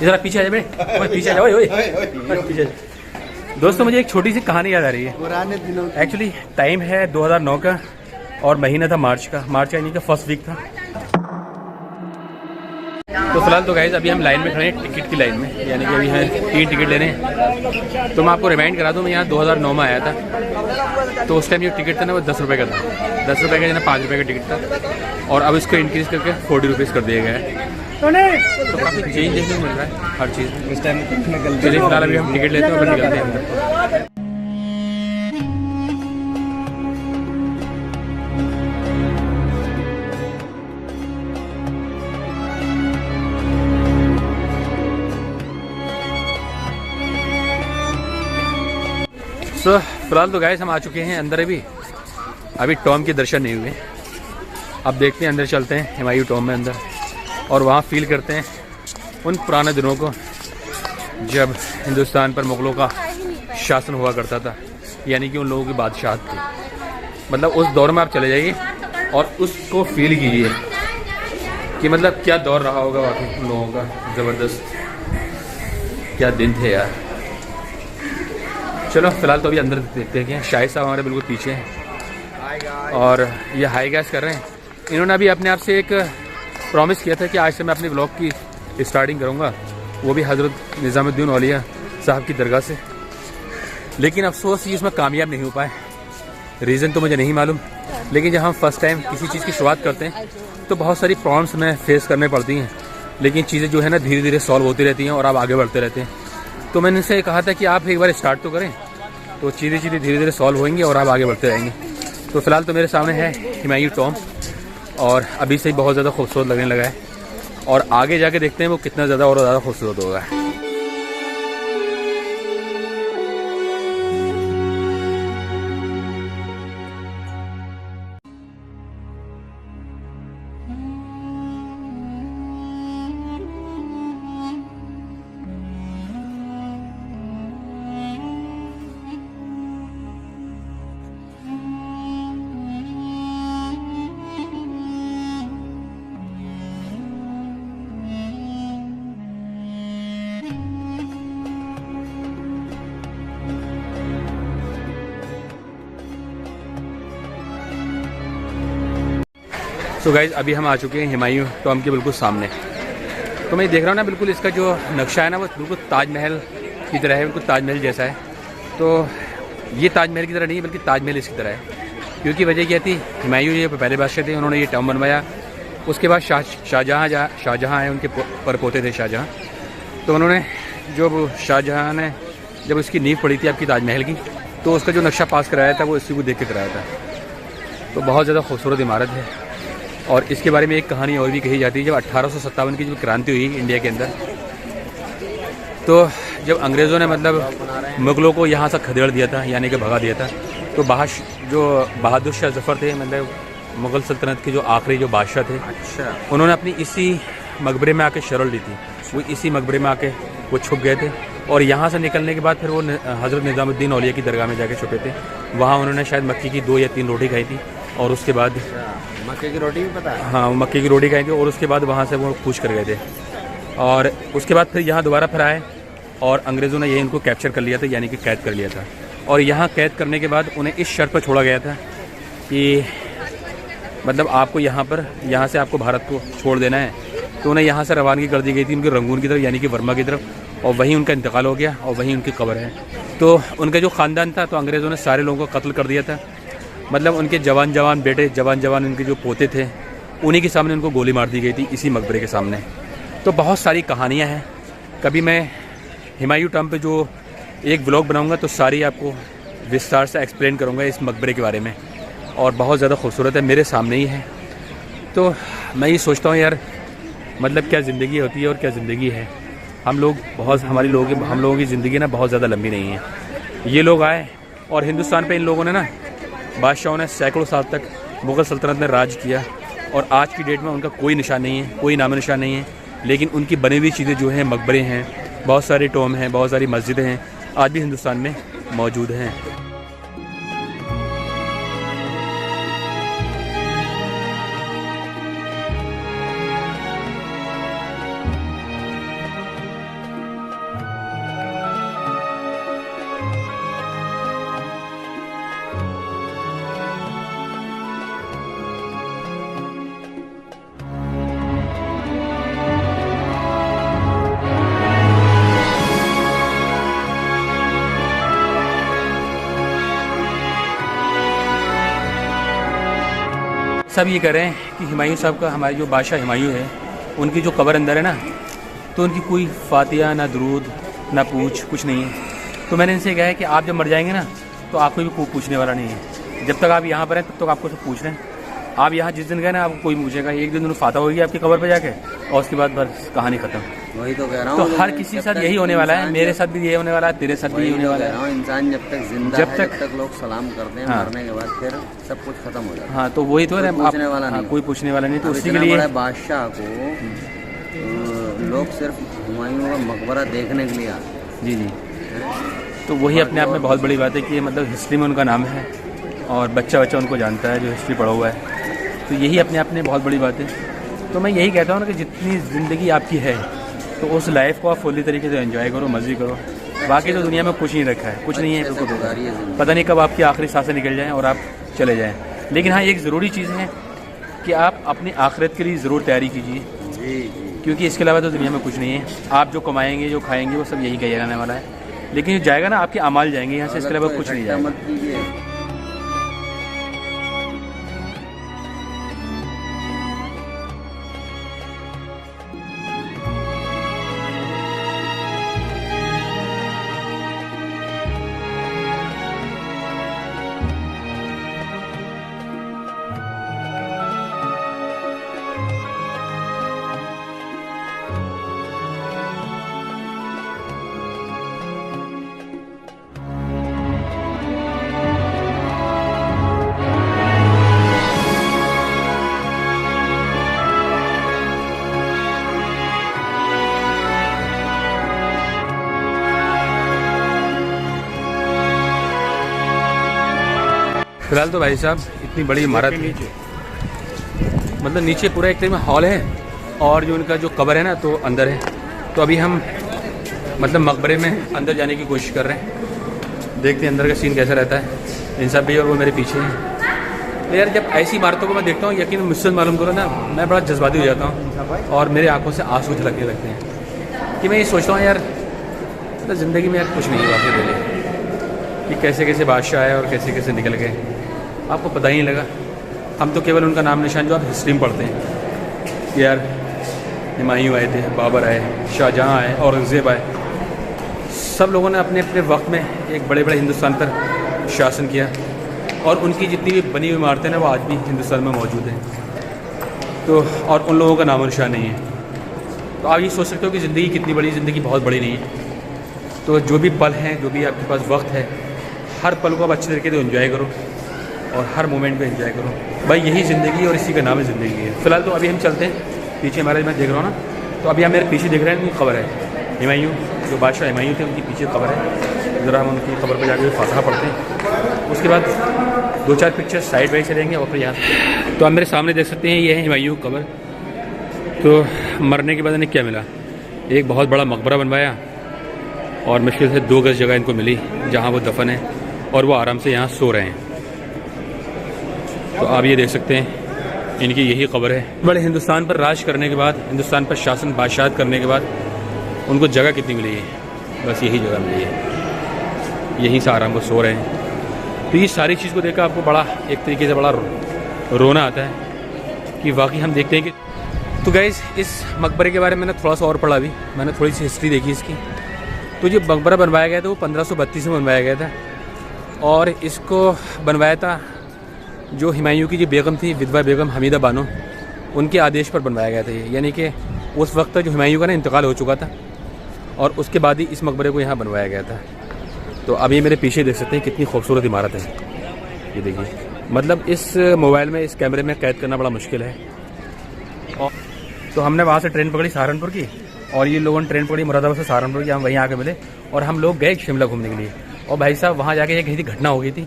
जरा पीछे आ जा बेटे, ओए पीछे आ जा, ओए ओए पीछे। दोस्तों मुझे एक छोटी सी कहानी याद आ रही है। पुराने दिनों एक्चुअली टाइम है 2009 का और महीना था मार्च का, मार्च यानी कि फर्स्ट वीक था। तो फिलहाल तो गाइस अभी हम लाइन में खड़े हैं, टिकट की लाइन में, यानी कि अभी हैं 3 टिकट लेने हैं। तो मैं आपको रिमाइंड करा दूं, मैं यहाँ 2009 में आया था, तो उस टाइम जो टिकट था ना वो 10 रुपये का था, 10 रुपये का या 5 रुपये का टिकट था, और अब इसको इंक्रीज़ करके 40 रुपीज़ कर दिया गया है। तो काफ़ी चेंज देखने को मिल रहा है हर चीज़ में। इस टाइम चलिए फिलहाल अभी हम टिकट लेते हैं और फिर निकलते हैं अंदर। तो फिलहाल तो गाइस हम आ चुके हैं अंदर। अभी टॉम के दर्शन नहीं हुए। अब देखते हैं, अंदर चलते हैं हुमायूं टॉम में अंदर, और वहाँ फील करते हैं उन पुराने दिनों को जब हिंदुस्तान पर मुग़लों का शासन हुआ करता था, यानी कि उन लोगों की बादशाहत थी। मतलब उस दौर में आप चले जाइए और उसको फील कीजिए कि मतलब क्या दौर रहा होगा वाकई उन लोगों का। ज़बरदस्त, क्या दिन थे यार। चलो फिलहाल तो अभी अंदर देखते हैं। शाहिद साहब हमारे बिल्कुल पीछे हैं और ये हाई गैस कर रहे हैं। इन्होंने अभी अपने आप से एक प्रॉमिस किया था कि आज से मैं अपनी ब्लॉग की स्टार्टिंग करूँगा, वो भी हज़रत निज़ामुद्दीन औलिया साहब की दरगाह से। लेकिन अफसोस ये इसमें कामयाब नहीं हो पाए। रीज़न तो मुझे नहीं मालूम, लेकिन जब हम फर्स्ट टाइम किसी चीज़ की शुरुआत करते हैं तो बहुत सारी प्रॉब्लम्स हमें फेस करने पड़ती हैं, लेकिन चीज़ें जो है ना धीरे धीरे सॉल्व होती रहती हैं और आप आगे बढ़ते रहते हैं। तो मैंने इनसे कहा था कि आप एक बार स्टार्ट तो करें, तो चीज़ें धीरे धीरे सॉल्व होंगी और आप आगे बढ़ते रहेंगे। तो फिलहाल तो मेरे सामने है हुमायूं टॉम, और अभी से ही बहुत ज़्यादा खूबसूरत लगने लगा है, और आगे जाके देखते हैं वो कितना ज़्यादा और ज़्यादा खूबसूरत होगा। तो गाइज अभी हम आ चुके हैं हुमायूं टॉम के बिल्कुल सामने। तो मैं देख रहा हूँ ना, बिल्कुल इसका जो नक्शा है ना वो बिल्कुल ताजमहल की तरह है, बिल्कुल ताजमहल जैसा है। तो ये ताजमहल की तरह नहीं है, बल्कि ताजमहल इसकी तरह है। क्योंकि वजह क्या थी, हुमायूं ये पहले बादशाह थे, उन्होंने ये टॉम बनवाया। उसके बाद शाहजहाँ है, उनके परपोते थे शाहजहाँ। तो उन्होंने जो शाहजहाँ ने जब उसकी नींव पड़ी थी आपकी ताजमहल की, तो उसका जो नक्शा पास कराया था वो इसी को देख के कराया था। तो बहुत ज़्यादा खूबसूरत इमारत है। और इसके बारे में एक कहानी और भी कही जाती है। जब 1857 की जब क्रांति हुई इंडिया के अंदर, तो जब अंग्रेज़ों ने मतलब मुग़लों को यहाँ से खदेड़ दिया था, यानी कि भगा दिया था, तो जो बहादुर शाह जफ़र थे, मतलब मुग़ल सल्तनत के जो आखिरी जो बादशाह थे, अच्छा, उन्होंने अपनी इसी मकबरे में आके शरण ली थी। वो इसी मकबरे में आके वो छुप गए थे, और यहाँ से निकलने के बाद फिर वो हज़रत निज़ामुद्दीन औलिया की दरगाह में जाके छुपे थे। वहाँ उन्होंने शायद मक्के की 2 या 3 रोटी खाई थी, और उसके बाद मक्के की रोटी भी पता है? हाँ, मक्के की रोटी खाई थी, और उसके बाद वहाँ से वो कूच कर गए थे। और उसके बाद फिर यहाँ दोबारा फिर आए, और अंग्रेज़ों ने ये इनको कैप्चर कर लिया था, यानी कि कैद कर लिया था। और यहाँ कैद करने के बाद उन्हें इस शर्त पर छोड़ा गया था कि मतलब आपको यहाँ से आपको भारत को छोड़ देना है। तो उन्हें यहाँ से रवानगी कर दी गई थी उनके रंगून की तरफ, यानी कि वर्मा की तरफ, और वहीं उनका इंतकाल हो गया, और वहीं उनकी कब्र है। तो उनका जो ख़ानदान था, तो अंग्रेज़ों ने सारे लोगों को कत्ल कर दिया था। मतलब उनके जवान बेटे, जवान उनके जो पोते थे, उन्हीं के सामने उनको गोली मार दी गई थी, इसी मकबरे के सामने। तो बहुत सारी कहानियाँ हैं। कभी मैं हुमायूं टॉम पे जो एक व्लॉग बनाऊंगा तो सारी आपको विस्तार से एक्सप्लेन करूंगा इस मकबरे के बारे में, और बहुत ज़्यादा खूबसूरत है, मेरे सामने ही है। तो मैं ये सोचता हूँ यार, मतलब क्या ज़िंदगी होती है और क्या ज़िंदगी है। हम लोगों की ज़िंदगी ना बहुत ज़्यादा लंबी नहीं है। ये लोग आए, और हिंदुस्तान पे इन लोगों ने ना, बादशाहों ने सैकड़ों साल तक मुग़ल सल्तनत ने राज किया, और आज की डेट में उनका कोई निशान नहीं है, कोई नाम निशान नहीं है। लेकिन उनकी बनी हुई चीज़ें जो हैं, मकबरे हैं, बहुत सारे टॉम हैं, बहुत सारी मस्जिदें हैं, आज भी हिंदुस्तान में मौजूद हैं। सब ये कह रहे हैं कि हुमायूं साहब का, हमारे जो बादशाह हुमायूं है, उनकी जो कब्र अंदर है ना, तो उनकी कोई फातिहा ना दरूद ना पूछ कुछ नहीं है। तो मैंने इनसे कहा है कि आप जब मर जाएंगे ना तो आपको भी कोई पूछने वाला नहीं है। जब तक आप यहाँ पर हैं तब तक आपको सब पूछ रहे हैं। आप यहाँ जिस दिन गए ना आपको कोई पूछेगा, एक दिन उन्हें फातह होगी आपकी कब्र पे जाके, और उसके बाद बस कहानी खत्म। वही तो कह रहा तो हूँ, हर किसी के साथ यही होने वाला है, मेरे साथ भी यही होने वाला है, तेरे साथ भी यही होने वाला है। इंसान जब तक जिंदा जब है, तक- जब तक लोग सलाम करते हैं, हाँ। मरने के बाद फिर सब कुछ खत्म हो जाता है। हाँ, तो वही तो है, कोई पूछने वाला नहीं। कोई पूछने वाला नहीं। तो अब उसी के इतना लिए बड़ा बादशाह को लोग सिर्फ हुमायूं का मकबरा देखने के लिए आते हैं। जी जी, तो वही अपने आप में बहुत बड़ी बात है कि मतलब हिस्ट्री में उनका नाम है और बच्चा बच्चा उनको जानता है जो हिस्ट्री पढ़ा हुआ है। तो यही अपने आप में बहुत बड़ी बात है। तो मैं यही कहता हूँ ना कि जितनी ज़िंदगी आपकी है तो उस लाइफ को आप फुल्ली तरीके से एंजॉय करो, मज़े करो। बाकी तो दुनिया में कुछ नहीं रखा है, कुछ नहीं है, कैसे गुजारिए जिंदगी। पता नहीं कब आपकी आखिरी सांसें निकल जाएं और आप चले जाएं। लेकिन हाँ, एक ज़रूरी चीज़ है कि आप अपनी आखिरत के लिए ज़रूर तैयारी कीजिए, जी जी। क्योंकि इसके अलावा तो दुनिया में कुछ नहीं है। आप जो कमाएंगे, जो खाएंगे, वो सब यही कहीं रहने वाला है। लेकिन जो जाएगा ना, आपके अमाल जाएंगे यहाँ से, इसके अलावा कुछ नहीं जाएगा। मत कीजिए। फिलहाल तो भाई साहब इतनी बड़ी इमारत, मतलब नीचे पूरा एक तरह में हॉल है और जो उनका जो कब्र है ना तो अंदर है। तो अभी हम मतलब मकबरे में अंदर जाने की कोशिश कर रहे हैं, देखते हैं अंदर का सीन कैसा रहता है। इन सब भी और वो मेरे पीछे हैं। तो यार जब ऐसी इमारतों को मैं देखता हूँ, यकीन मुझसे मालूम करो ना, मैं बड़ा जज्बाती हो जाता हूँ और मेरे आंखों से आंसू झलकने लगते हैं कि मैं ये सोचता हूँ यार मतलब ज़िंदगी में यार कुछ नहीं है वाकई में, कि कैसे कैसे बादशाह आए और कैसे कैसे निकल गए, आपको पता ही नहीं लगा। हम तो केवल उनका नाम निशान जो आप हिस्ट्री में पढ़ते हैं कि यार हुमायूं आए थे, बाबर आए, शाहजहाँ आए, औरंगज़ेब आए, सब लोगों ने अपने अपने वक्त में एक बड़े बड़े हिंदुस्तान पर शासन किया और उनकी जितनी भी बनी हुई इमारतें ना वो आज भी हिंदुस्तान में मौजूद हैं। तो और उन लोगों का नाम निशान नहीं है। तो आप ये सोच सकते हो कि ज़िंदगी कितनी बड़ी, ज़िंदगी बहुत बड़ी नहीं है। तो जो भी पल हैं, जो भी आपके पास वक्त है, हर पल को आप अच्छे तरीके से एंजॉय करो और हर मोमेंट को एंजॉय करो। भाई यही ज़िंदगी और इसी का नाम है ज़िंदगी है। फिलहाल तो अभी हम चलते हैं पीछे, हमारे मैं देख रहा हूँ ना, तो अभी आप मेरे पीछे देख रहे हैं, उनकी खबर है हुमायूं, जो बादशाह हुमायूं थे उनकी पीछे खबर है। ज़रा हम उनकी खबर पर जाकर फातहा पढ़ते हैं, उसके बाद 2-4 पिक्चर्स साइड बाई चलेंगे और फिर यहाँ। तो आप मेरे सामने देख सकते हैं, ये है हुमायूं कब्र। तो मरने के बाद इन्हें क्या मिला, एक बहुत बड़ा मकबरा बनवाया और मुश्किल से 2 गज जगह इनको मिली जहाँ वो दफन है और वो आराम से यहाँ सो रहे हैं। तो आप ये देख सकते हैं इनकी यही कब्र है। बड़े हिंदुस्तान पर राज करने के बाद, हिंदुस्तान पर शासन बादशाहत करने के बाद उनको जगह कितनी मिली है, बस यही जगह मिली है, यहीं से आराम को सो रहे हैं। तो ये सारी चीज़ को देखकर आपको बड़ा एक तरीके से बड़ा रोना आता है कि वाकई हम देखते हैं कि। तो गाइस इस मकबरे के बारे में मैंने थोड़ा सा और पढ़ा, अभी मैंने थोड़ी सी हिस्ट्री देखी इसकी। तो जो मकबरा बनवाया गया था वो 1532 में बनवाया गया था और इसको बनवाया था जो हुमायूं की जो बेगम थी, विधवा बेगम हमीदा बानो, उनके आदेश पर बनवाया गया था ये। यानी कि उस वक्त तक जो हुमायूं का ना इंतकाल हो चुका था और उसके बाद ही इस मकबरे को यहाँ बनवाया गया था। तो अभी मेरे पीछे देख सकते हैं कितनी खूबसूरत इमारत है, ये देखिए। मतलब इस मोबाइल में, इस कैमरे में कैद करना बड़ा मुश्किल है। और तो हमने वहाँ से ट्रेन पकड़ी सहारनपुर की और ये लोगों ने ट्रेन पकड़ी मुरादाबाद से सहारनपुर की, हम वहीं आके मिले और हम लोग गए शिमला घूमने के लिए। और भाई साहब वहाँ जाके एक घटना हो गई थी।